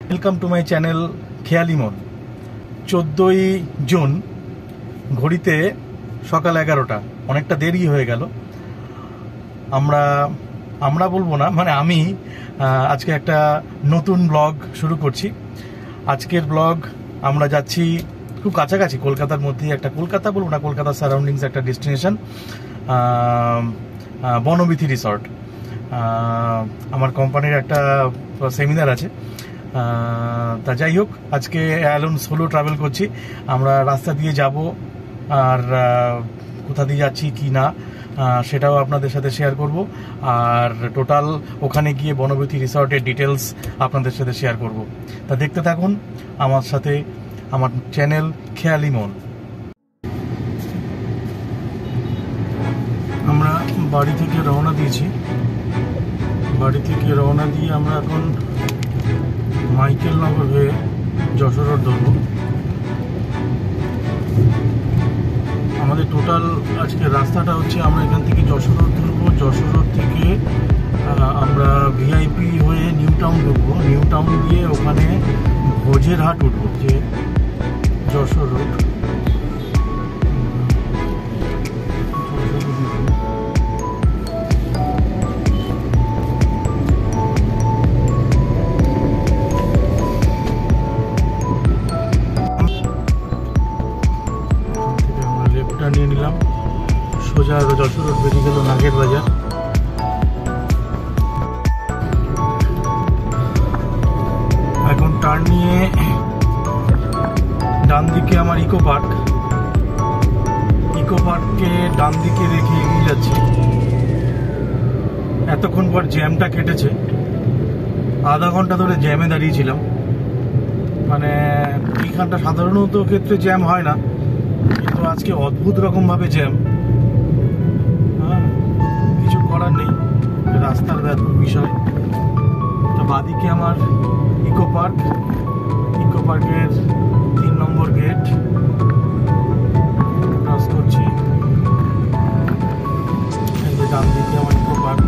Welcome to my channel খেয়ালি মন। 14ই June, ঘড়িতে সকাল 11টা, অনেকটা দেরি হয়ে গেল। আমরা বলবো না, মানে আমি আজকে একটা নতুন ব্লগ শুরু করছি। আজকের ব্লগ আমরা যাচ্ছি খুব কাছাকাছি, কলকাতার মধ্যে একটা, কলকাতা বলবো না, কলকাতার সারাউন্ডিংস একটা ডেস্টিনেশন, বনবিথি রিসর্ট। আমার কোম্পানির একটা সেমিনার আছে। তা যাই হোক, আজকে অ্যালোন সোলো ট্রাভেল করছি। আমরা রাস্তা দিয়ে যাব, আর কোথা দিয়ে যাচ্ছি কি না সেটাও আপনাদের সাথে শেয়ার করব। আর টোটাল ওখানে গিয়ে বনবিথি রিসর্টের ডিটেলস আপনাদের সাথে শেয়ার করব। তা দেখতে থাকুন আমার সাথে, আমার চ্যানেল খেয়ালি মন। আমরা বাড়ি থেকে রওনা দিয়েছি। বাড়ি থেকে রওনা দিয়ে আমরা এখন মাইকেলনগর হয়ে যশোর রোড ধরব। আমাদের টোটাল আজকে রাস্তাটা হচ্ছে, আমরা এখান থেকে যশোর রোড ধরবো। যশোর রোড থেকে আমরা ভিআইপি হয়ে নিউ টাউন ঢুকবো। নিউ টাউন দিয়ে ওখানে ভোজের হাট উঠবো, যে যশোর রোড। নিয়ে নিলাম, সোজা যশোর রোড বেরিয়ে গেল নাগের বাজার। এখন টার্ন নিয়ে ডান দিকে আমার ইকো পার্ককে ডান দিকে রেখে এগিয়ে যাচ্ছি। এতক্ষণ পর জ্যামটা কেটেছে, আধা ঘন্টা ধরে জ্যামে দাঁড়িয়েছিলাম। মানে এইখানটা সাধারণত ক্ষেত্রে জ্যাম হয় না, কিন্তু আজকে অদ্ভুত রকম ভাবে জ্যাম। কিছু করার নেই, রাস্তার বিষয়। তো বাদিকে আমার ইকো পার্কের 3 নম্বর গেট ক্রস করছি। ডান দিকে আমার ইকো পার্ক।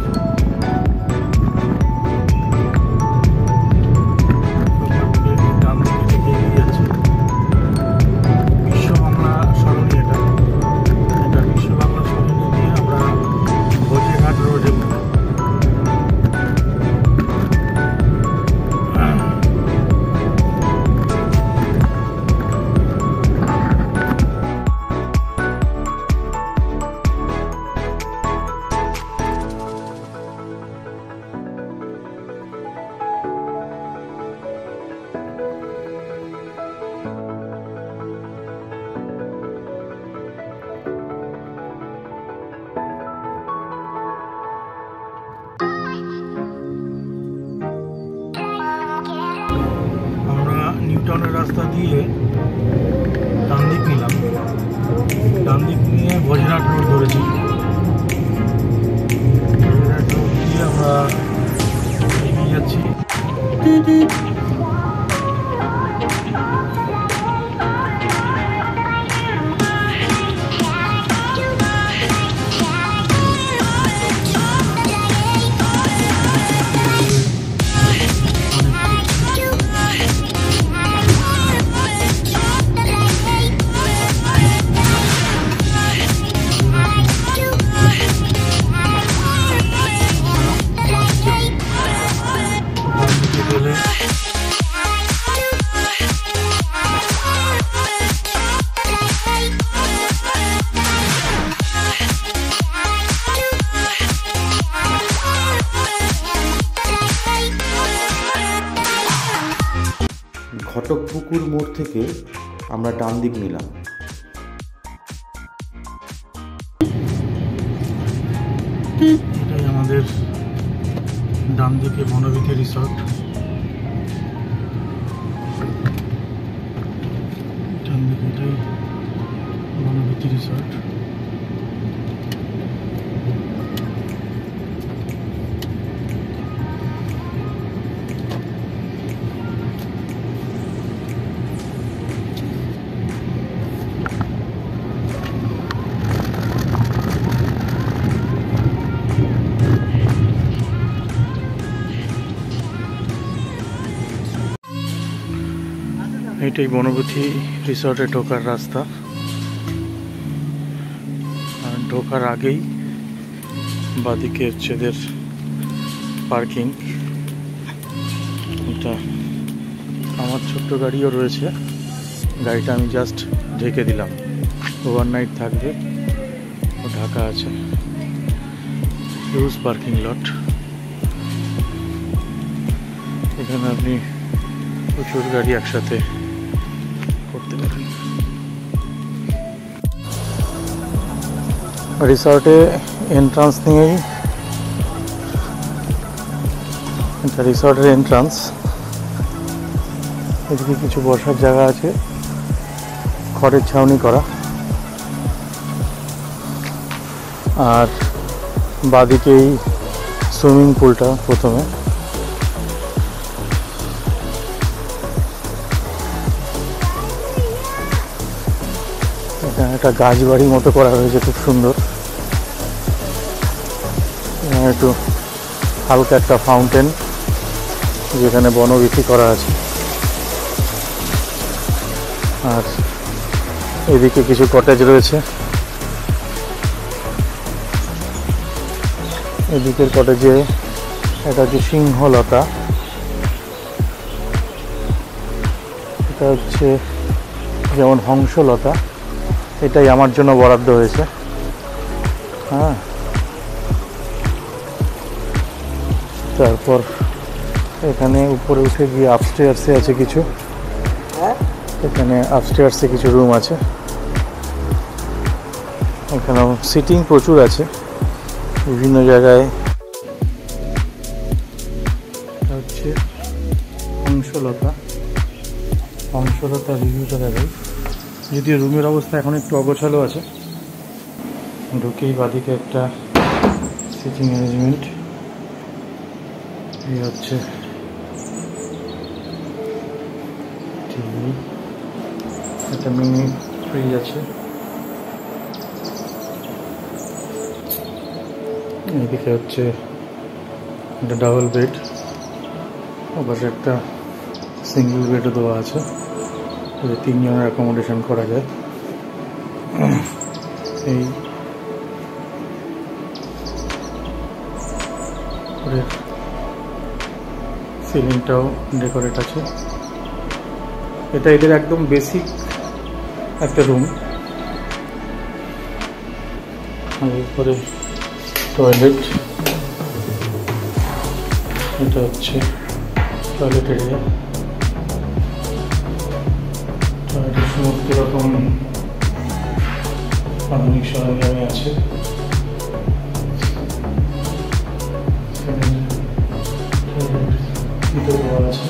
ডান দিকে থেকে এগিয়ে যাচ্ছে। বিশ্ব বাংলা সরণি, এটা বিশ্ব বাংলা সরণি দিয়ে আমরা ভোজেঘাট রোডে। নিউ টাউনের রাস্তা দিয়ে ডান দিক নিলাম, ডান দিক নিয়ে ভোজরাট রোড ধরেছি। ভোজরাট রোড দিয়ে আমরা এগিয়ে যাচ্ছি। ঘটকপুকুর মোড় থেকে আমরা ডান দিক নিলাম। এটাই আমাদের ডান দিকে বনবিথি রিসর্ট। ডান দিকে এটাই বনবিথি রিসর্ট। এটাই বনবতী রিসর্টে ঢোকার রাস্তা, আর ঢোকার আগেই বাদিকে হচ্ছে এদের পার্কিং। এটা আমার ছোট্ট গাড়িও রয়েছে, গাড়িটা আমি জাস্ট ঢেকে দিলাম, ওভারনাইট থাকবে, ও ঢাকা আছে। হিউজ পার্কিং লট, এখানে আপনি প্রচুর গাড়ি একসাথে করতে পারেন। রিসর্টে এন্ট্রান্স নিয়েই, এটা রিসর্টের এন্ট্রান্স। এদিকে কিছু বসার জায়গা আছে, খড়ের ছাউনি করা, আর বাদিকেই সুইমিং পুলটা প্রথমে। এখানে একটা গাছ বাড়ির মতো করা হয়েছে, খুব সুন্দর। এখানে একটু হালকা একটা ফাউন্টেন, যেখানে বনবীথি করা আছে, আর এদিকে কিছু কটেজ রয়েছে। এদিকের কটেজে এটা হচ্ছে সিংহলতা, এটা হচ্ছে যেমন হংসলতা, এটাই আমার জন্য বরাদ্দ হয়েছে। হ্যাঁ, তারপর এখানে উপরে উঠে গিয়ে আপস্টেয়ার্সে আছে কিছু, এখানে আপস্টেয়ার্সে কিছু রুম আছে, এখানেও সিটিং প্রচুর আছে বিভিন্ন জায়গায়। এটা হচ্ছে হংসলতা, হংসলতা রিভিউটা দেখাই। যদিও রুমের অবস্থা এখন একটু অগোছালো আছে। ঢুকেই বাদিকে একটা সিটিং অ্যারেঞ্জমেন্ট, এই হচ্ছে টিভি, একটা মিনি ফ্রিজ আছে। এদিকে হচ্ছে একটা ডাবল বেড, ওপাশে একটা সিঙ্গেল বেডও দেওয়া আছে, তিনজনের অ্যাকোমোডেশন করা যায়। এই সিলিংটাও ডেকোরেট আছে। এটা এদের একদম বেসিক একটা রুম, আর এরপরে টয়লেট, এটা হচ্ছে টয়লেট এরিয়া। টয়লেটের সমস্ত রকম আধুনিক সরঞ্জামে আছে। আছে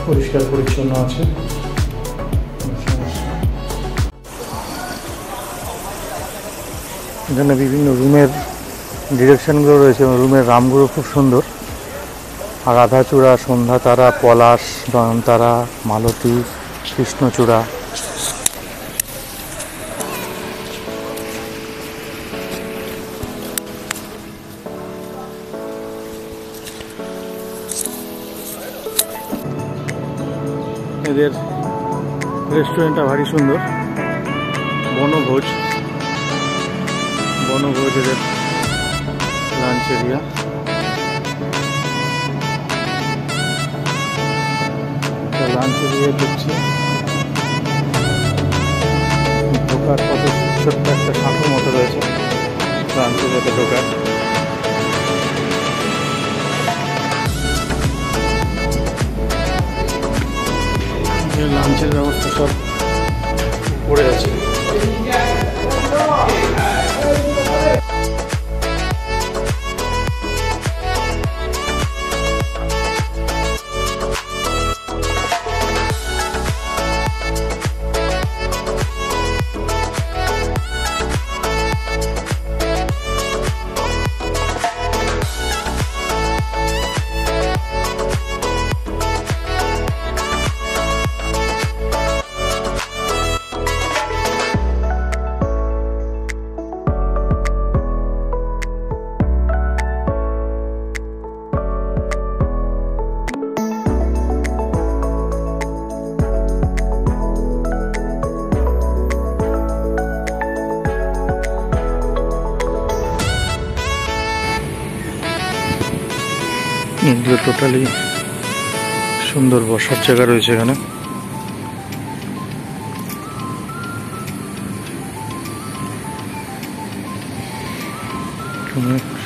পরিষ্কার পরিচ্ছন্ন আছে। এখানে বিভিন্ন রুমের ডিরেকশনগুলো রয়েছে এবং রুমের নামগুলো খুব সুন্দর। আর রাধাচূড়া, সন্ধ্যাতারা, পলাশ, নয়নতারা, মালতী, কৃষ্ণচূড়া। এদের রেস্টুরেন্টটা ভারী সুন্দর। বনভোজ, বনভোজ এদের লাঞ্চ এরিয়া। লাঞ্চ এরিয়া দেখছি, ঢোকার কত ছোট্ট একটা শাঁখের মতো রয়েছে লাঞ্চ এরিয়াতে ঢোকার। লাঞ্চের ব্যবস্থা সব পড়ে আছে। এগুলো টোটালি সুন্দর বসার জায়গা রয়েছে এখানে।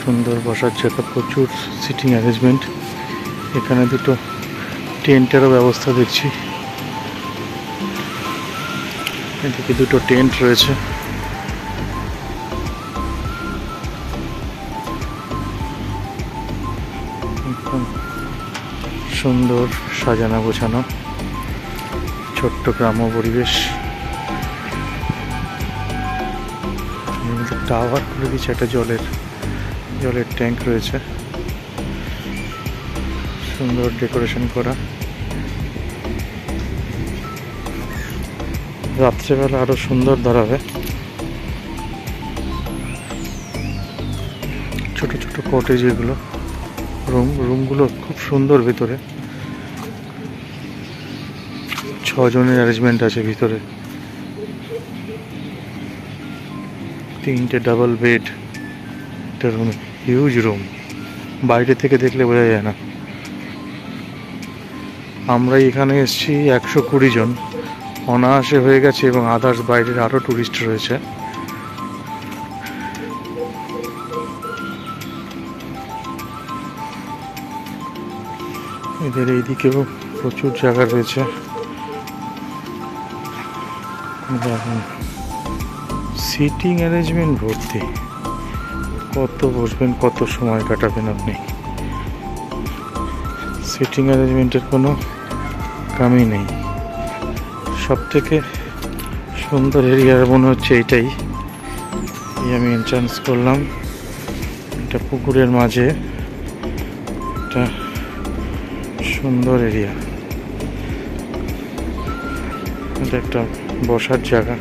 সুন্দর বসার জায়গা, প্রচুর সিটিং অ্যারেঞ্জমেন্ট। এখানে দুটো টেন্টেরও ব্যবস্থা দেখছি, এদিকে দুটো টেন্ট রয়েছে। সুন্দর সাজানো গোছানো ছোট্ট গ্রাম্য পরিবেশ। টাওয়ার খুলে দিচ্ছে, একটা জলের ট্যাঙ্ক রয়েছে, সুন্দর ডেকোরেশন করা। রাত্রেবেলা আরো সুন্দর দাঁড়াবে। ছোট ছোট কটেজ এগুলো, রুমগুলো খুব সুন্দর। ভিতরে 6 জনের অ্যারেঞ্জমেন্ট আছে ভিতরে। 3টে ডাবল বেড একটা রুমে, হিউজ রুম, বাইরে থেকে দেখলে বোঝা যায় না। আমরা এখানে এসেছি 120 জন, অনায়াসে হয়ে গেছে, এবং আদার্স বাইরের আরও টুরিস্ট রয়েছে। এদের এইদিকেও প্রচুর জায়গা রয়েছে। দেখুন সিটিং অ্যারেঞ্জমেন্ট ভর্তি, কত বসবেন, কত সময় কাটাবেন আপনি। সিটিং অ্যারেঞ্জমেন্টের কোনো কামই নেই। সব থেকে সুন্দর এরিয়া মনে হচ্ছে এইটাই। আমি এন্ট্রান্স করলাম, এটা পুকুরের মাঝে একটা সুন্দর এরিয়া। এটা একটা বসার জায়গা।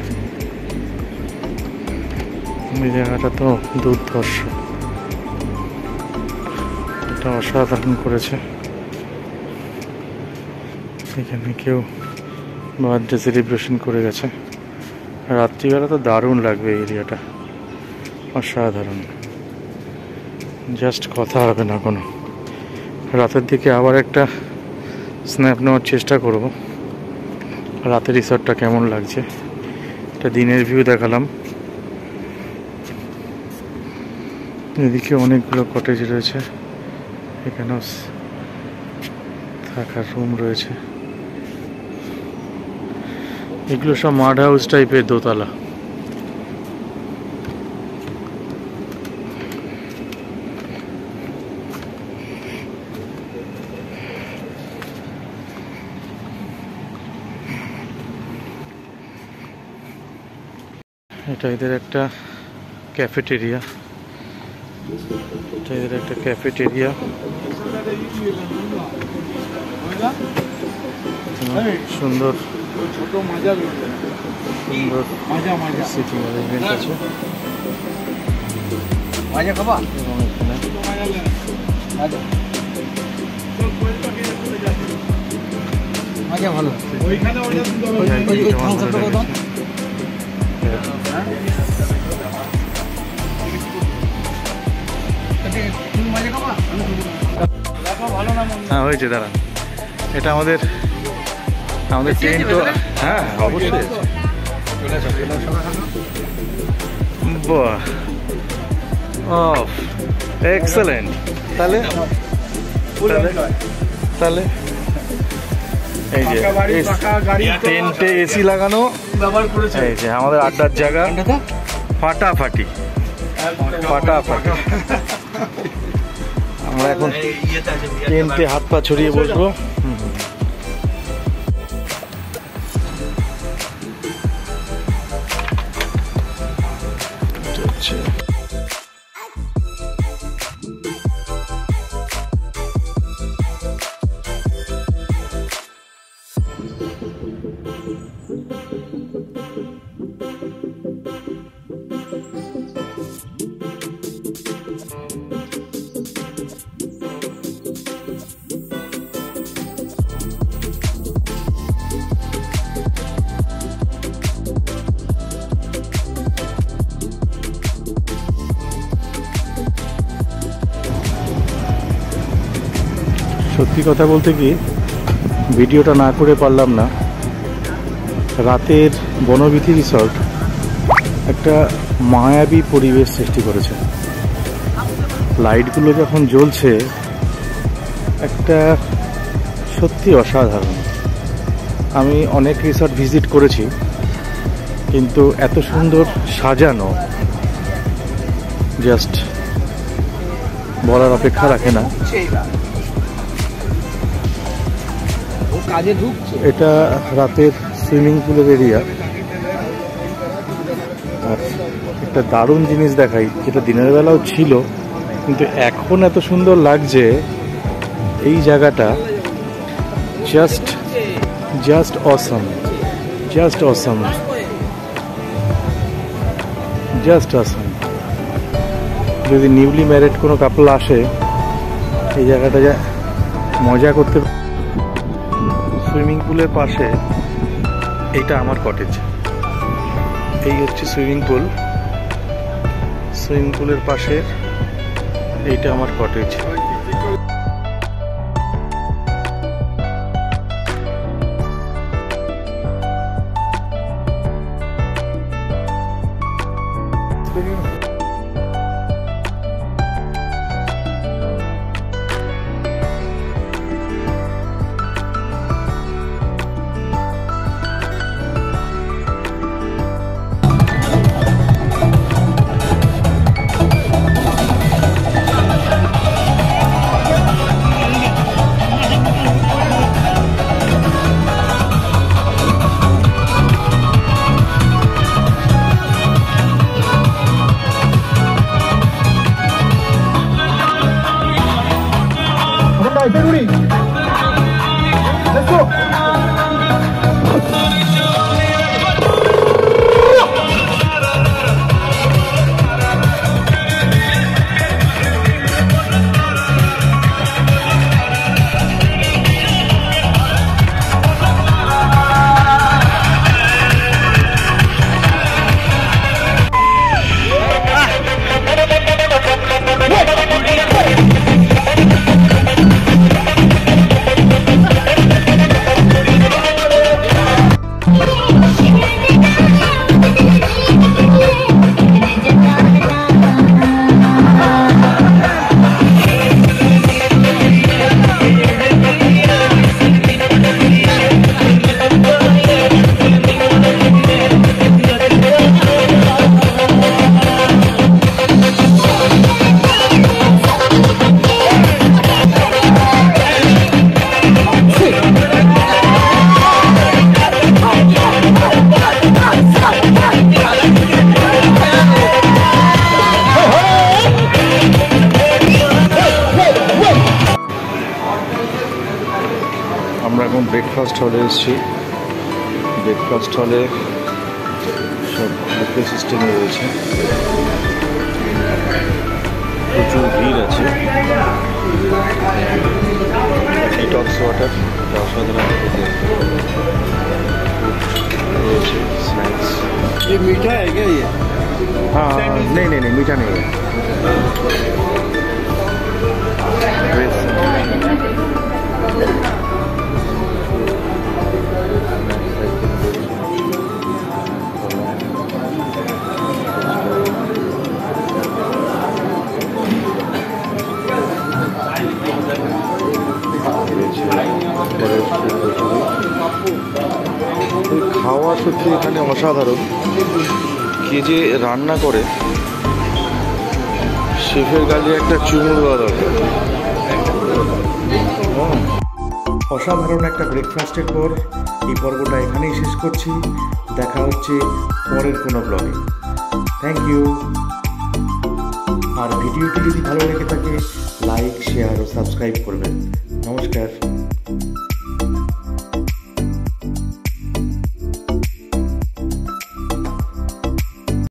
এই জায়গাটা তো দুর্ধর্ষ, এটা অসাধারণ করেছে। এখানে কেউ বার্থডে সেলিব্রেশন করে গেছে। রাত্রিবেলা তো দারুণ লাগবে এই এরিয়াটা, অসাধারণ, জাস্ট কথা হবে না কোনো। রাতের দিকে আবার একটা স্ন্যাপ নেওয়ার চেষ্টা করব, রাতের রিসর্টটা কেমন লাগছে। এটা দিনের ভিউ দেখালাম। এদিকে অনেকগুলো কটেজ রয়েছে, এখানেও থাকার রুম রয়েছে। এগুলো সব মাড হাউস টাইপের দোতলা। এটা এদের একটা ক্যাফেটেরিয়া, সুন্দর সিটিং অ্যারেঞ্জমেন্ট আছে। হ্যাঁ হয়েছে, দাঁড়ান। এটা আমাদের টেন্ট। হ্যাঁ অবশ্যই, বাহ, অফ, এক্সেলেন্ট। তাহলে এই যে টেন্টে এসি লাগানো, এই যে আমাদের আড্ডার জায়গা, ফাটাফাটি। আমরা এখন টেন্টে হাত পা ছড়িয়ে বসবো। সত্যি কথা বলতে কি ভিডিওটা না করে পারলাম না। রাতের বনবিথি রিসর্ট একটা মায়াবী পরিবেশ সৃষ্টি করেছে। লাইটগুলো যখন জ্বলছে একটা সত্যি অসাধারণ। আমি অনেক রিসর্ট ভিজিট করেছি, কিন্তু এত সুন্দর সাজানো জাস্ট বলার অপেক্ষা রাখে না। এটা রাতের সুইমিং পুলের এরিয়া। আর একটা দারুণ জিনিস দেখাই, যেটা দিনের বেলাও ছিল কিন্তু এখন এত সুন্দর লাগছে। এই জায়গাটা জাস্ট অসম, জাস্ট অসম, জাস্ট অসম। যদি নিউলি ম্যারিড কোনো কাপল আসে এই জায়গাটা যা মজা করতে। সুইমিং পুলের পাশে এইটা আমার কটেজ। এই হচ্ছে সুইমিং পুল। সুইমিং পুলের পাশে এইটা আমার কটেজ। আমরা এখন ব্রেকফাস্ট হলে এসেছি। ব্রেকফাস্ট হলে সব বুফে সিস্টেমে রয়েছে, প্রচুর ভিড় আছে। ডিটক্স ওয়াটার অসাধারণ রয়েছে, স্ন্যাক্স। मीठा है क्या ये? हाँ नहीं नहीं नहीं मीठा नहीं है। খাওয়া সত্যি এখানে অসাধারণ। কে যে রান্না করে শেফের গালে একটা চুমু দেওয়া দরকার। অসাধারণ একটা ব্রেকফাস্টের পর এই পর্বটা এখানেই শেষ করছি। দেখা হচ্ছে পরের কোনো ব্লগে। Thank you. আর ভিডিওটি যদি ভালো লেগে থাকে লাইক, শেয়ার ও সাবস্ক্রাইব করবেন। নমস্কার।